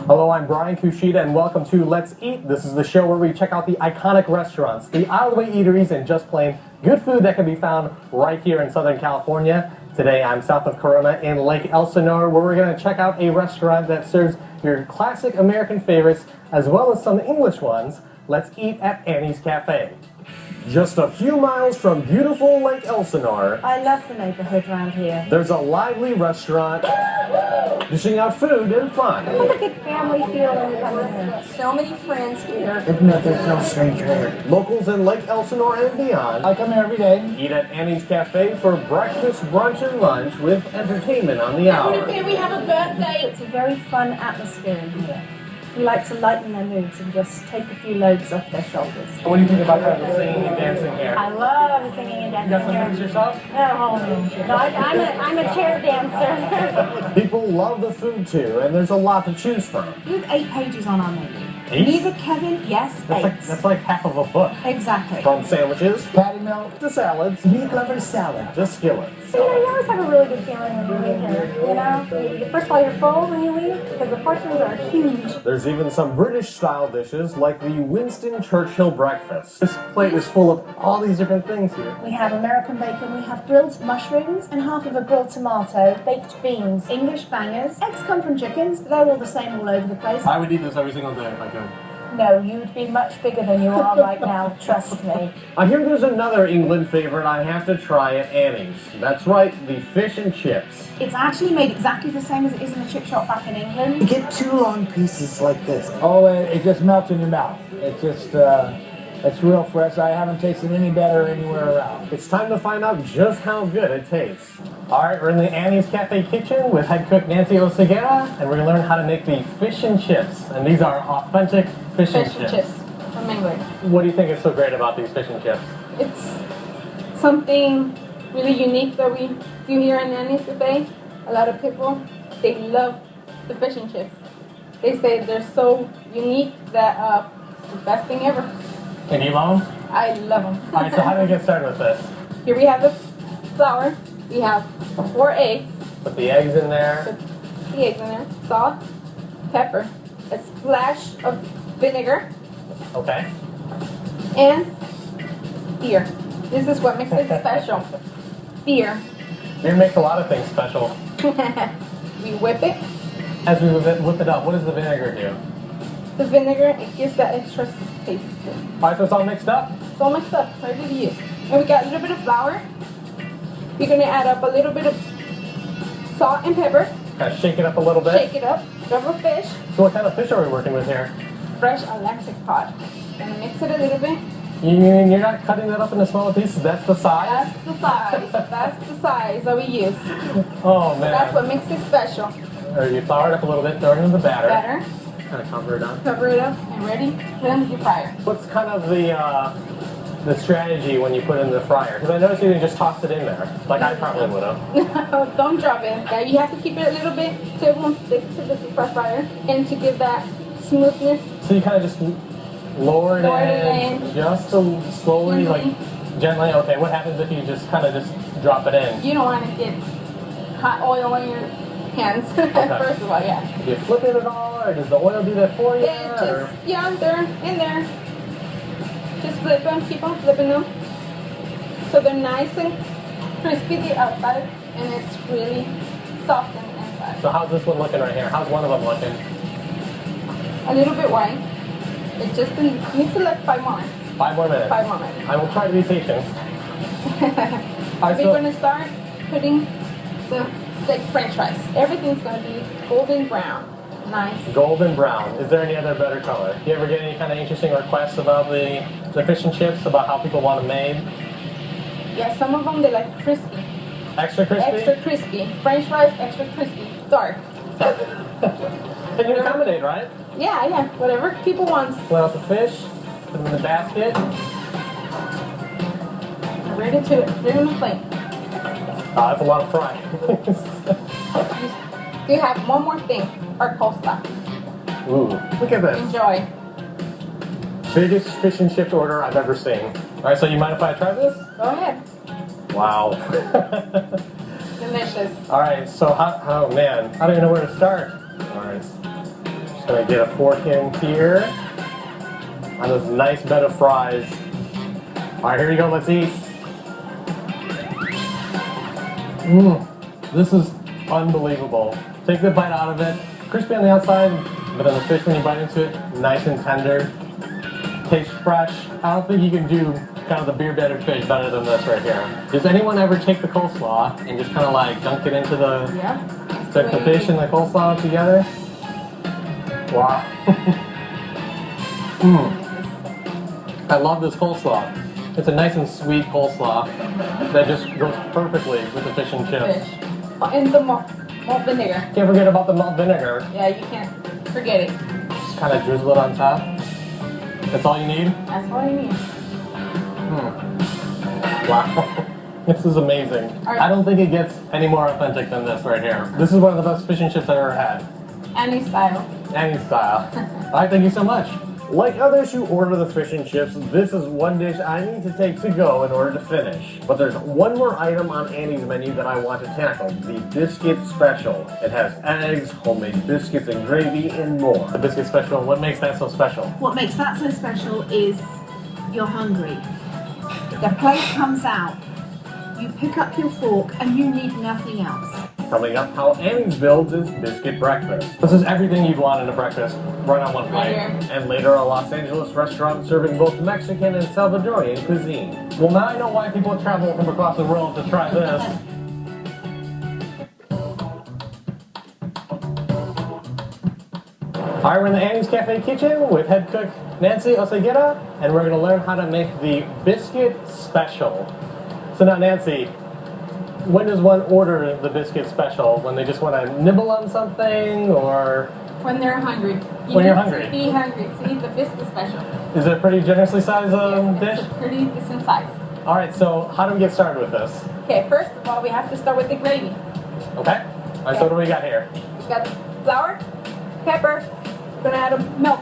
Hello, I'm Brian Kushida, and welcome to Let's Eat. This is the show where we check out the iconic restaurants, the out-of-the-way eateries, and just plain good food that can be found right here in Southern California. Today, I'm south of Corona in Lake Elsinore, where we're going to check out a restaurant that serves your classic American favorites, as well as some English ones. Let's eat at Annie's Cafe. Just a few miles from beautiful Lake Elsinore, I love the neighborhood around here. there's a lively restaurant dishing out food and fun. It's like a good family feel when you come in here. So many friends here. There's no stranger here. Locals in Lake Elsinore and beyond I come here every day. eat at Annie's Cafe for breakfast, brunch, and lunch with entertainment on the hour. We have a birthday. It's a very fun atmosphere in here. We like to lighten their moods and just take a few loads off their shoulders. What do you think about kind of the singing and dancing here? I love singing and You got dancing some here. things yourself? No, I'm a chair dancer. People love the food too, and there's a lot to choose from. We have 8 pages on our menu. 8? Neither Kevin, yes, 8. That's like half of a book. Exactly. From sandwiches, Patty melt, to salads, meat lover salad. to skillets. You always have a really good feeling when you leave here. First of all, you're full when you leave because the portions are huge. There's even some British-style dishes like the Winston Churchill breakfast. This plate is full of all these different things here. We have American bacon, we have grilled mushrooms, and half of a grilled tomato, baked beans, English bangers. Eggs come from chickens, but they're all the same all over the place. I would eat this every single day if I could. No, you'd be much bigger than you are right now, trust me. I hear there's another England favorite I have to try at Annie's. That's right, the fish and chips. It's actually made exactly the same as it is in the chip shop back in You England. get 2 long pieces like this. Oh, it just melts in your mouth. It just, it's real fresh. I haven't tasted any better anywhere around. It's time to find out just how good it tastes. All right, we're in the Annie's Cafe kitchen with head cook Nancy Oseguera, and we're gonna learn how to make the fish and chips. And these are authentic fish and chips. From England. What do you think is so great about these fish and chips? It's something really unique that we do here in Annie's Cafe. A lot of people, they love the fish and chips. They say they're so unique that the best thing ever. And you love them? I love them. All right, so how do we get started with this? Here we have the flour. We have 4 eggs. Put the eggs in there. Put the eggs in there. Salt, pepper, a splash of vinegar, Okay. and beer. This is what makes it special. Beer. Beer makes a lot of things special. We whip it. As we whip it up, what does the vinegar do? The vinegar, it gives that extra taste. All right, so it's all mixed up. It's all mixed up, ready to use. And we got a little bit of flour. We're gonna add up a little bit of salt and pepper. Kind of shake it up a little bit. Shake it up. Grab a fish, So what kind of fish are we working with here? fresh Atlantic cod. Gonna mix it a little bit. You mean you're not cutting that up into smaller pieces? That's the size? That's the size. That's the size that we use. Oh, man. That's what makes it special. Or you flour it up a little bit, throw it into the batter. Batter, Kind of cover it up. cover it up, and ready. Put it in the fryer. What's kind of the strategy when you put it in the fryer? Because I noticed you didn't just toss it in there, like I probably would have. Don't drop it. Yeah, you have to keep it a little bit so it won't stick to the fryer, and to give that smoothness. So you kind of just lower it Lower it in, in. just slowly, like gently. Okay, what happens if you just kind of just drop it in? You don't want to get hot oil on your hands. First of all, yeah. Do you flip it at all, or does the oil do that for you? It or- just, yeah, they're in there. Just flip them, keep on flipping them. So they're nice and crispy the outside, and it's really soft on the inside. So how's this one looking right here? How's one of them looking? A little bit white. It just needs to like 5 more minutes. 5 more minutes. 5 more minutes. I will try to be patient. All right, We're so going to start putting the steak french fries. Everything's going to be golden brown. Nice. golden brown. Is there any other better color? Do you ever get any kind of interesting requests about the fish and chips, about how people want them made? Yeah, some of them they like crispy. Extra crispy? Extra crispy. French fries, extra crispy. Dark. Can you accommodate, right? Yeah, whatever people want. Split out the fish, put them in the basket. Ready to put it on the plate. That's a lot of frying. You have one more thing, our coleslaw. Ooh, look at this. Enjoy. Biggest fish and chips order I've ever seen. All right, so you mind if I try this? Go ahead. Wow. Gonna delicious. All right, so oh man, I don't even know where to start. All right, just gonna get a fork in here on this nice bed of fries. All right, here we go. Let's eat. This is unbelievable. Take the bite out of it, crispy on the outside, but then the fish when you bite into it, nice and tender. Tastes fresh. I don't think you can do kind of the beer battered fish better than this right here. Does anyone ever take the coleslaw and just kind of like dunk it into the the fish and the coleslaw together? Wow. I love this coleslaw. It's a nice and sweet coleslaw that just goes perfectly with the fish and chips. Fish. And the malt vinegar. Can't forget about the malt vinegar. Yeah, you can't forget it. Just kind of drizzle it on top. That's all you need? That's all you need. Wow. This is amazing. I don't think it gets any more authentic than this right here. This is one of the best fish and chips I've ever had. Any style. Any style. All right, thank you so much. Like others who order the fish and chips, this is one dish I need to take to go in order to finish. But there's one more item on Annie's menu that I want to tackle, the biscuit special. It has eggs, homemade biscuits and gravy, and more. The biscuit special, what makes that so special? What makes that so special is you're hungry. The plate comes out, you pick up your fork, and you need nothing else. Coming up, how Annie's builds its biscuit breakfast. This is everything you'd want in a breakfast, right on one plate. And later, a Los Angeles restaurant serving both Mexican and Salvadorian cuisine. Well, now I know why people travel from across the world to try this. All right, we're in the Annie's Cafe kitchen with head cook Nancy Oseguera, and we're going to learn how to make the biscuit special. So now, Nancy, when does one order the biscuit special? When they just want to nibble on something, or When they're hungry. When you're hungry. Be hungry to eat the biscuit special. is it a pretty generously sized dish? It's a pretty decent size. All right, so how do we get started with this? Okay, first of all, we have to start with the gravy. Okay. All right, so what do we got here? We got flour, pepper. We're gonna add a milk.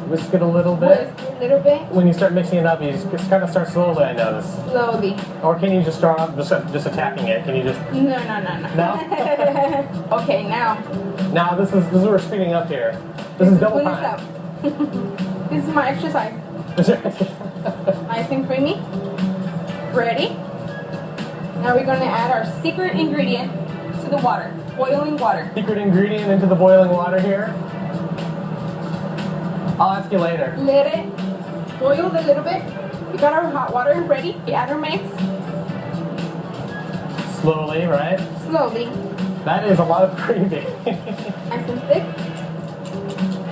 Whisk it a little bit. Whisk a little bit. When you start mixing it up, you just kind of start slowly, I notice. Slowly. Or can you just start off just attacking it? Can you just... No. No? Okay, now. Now, this is we're speeding up here. This is double When it's time. up. This is my exercise. Nice and creamy. Ready? Now we're going to add our secret ingredient to the water. Boiling water. Secret ingredient into the boiling water here. I'll ask you later. Let it boil a little bit. We got our hot water ready. We add our mix. Slowly, right? Slowly. That is a lot of gravy. Nice and thick.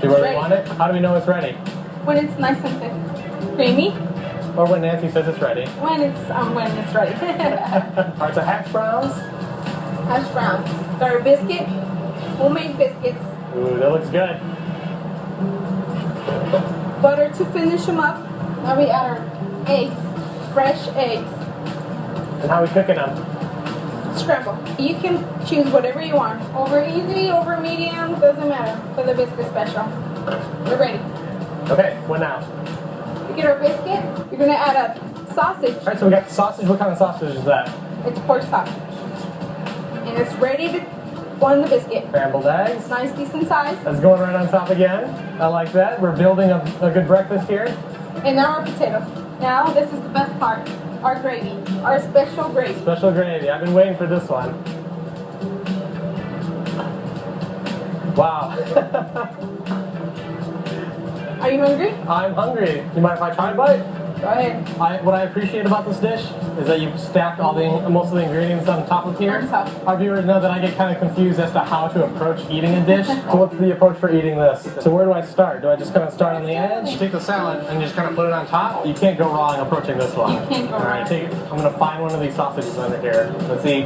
See where we ready. want it? How do we know it's ready? When it's nice and thick. Creamy. Or when Nancy says it's ready. When it's ready. All right, so hash browns. Hash browns. Got our biscuit. Homemade biscuits. Ooh, that looks good. Butter to finish them up. Now we add our eggs. Fresh eggs. And how are we cooking them? Scramble. You can choose whatever you want. Over easy, over medium, doesn't matter for the biscuit special. We're ready. Okay, what now? We get our biscuit. You're gonna add a sausage. All right, so we got sausage. What kind of sausage is that? It's pork sausage. And it's ready to go on the biscuit. Scrambled eggs. Nice, decent size. That's going right on top again. I like that. We're building a good breakfast here. And now our potatoes. Now this is the best part. Our gravy. Our special gravy. Special gravy. I've been waiting for this one. Wow. Are you hungry? I'm hungry. You mind if I try a bite? Go ahead. What I appreciate about this dish is that you've stacked most of the ingredients on top of here. On top. Our viewers know that I get kind of confused as to how to approach eating a dish. So what's the approach for eating this? So where do I start? Do I just kind of start on the edge? Take the salad and just kind of put it on top? You can't go wrong approaching this one. You can't go All right, wrong. take it. I'm going to find one of these sausages under here. Let's see.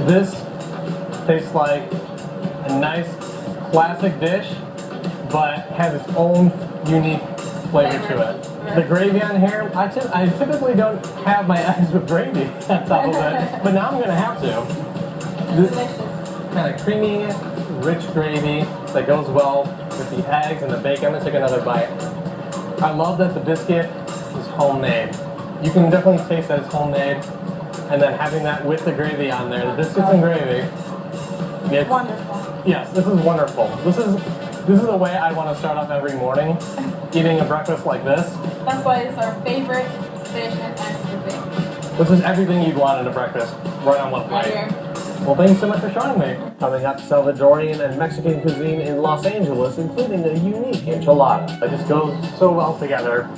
This tastes like a nice classic dish, but has its own unique flavor to it. The gravy on here, I typically don't have my eggs with gravy on top of it, but now I'm going to have to. This Delicious. kind of creamy, rich gravy that goes well with the eggs and the bacon. I'm going to take another bite. I love that the biscuit is homemade. You can definitely taste that it's homemade, and then having that with the gravy on there, the biscuits and gravy. It's, Wonderful. yes, this is wonderful. This is the way I want to start off every morning, eating a breakfast like this. That's why it's our favorite dish at Annie's Buffet. This is everything you'd want in a breakfast, right on one Right plate. here. Well, thanks so much for showing me. Coming up, Salvadorian and Mexican cuisine in Los Angeles, including a unique enchilada. It just goes so well together.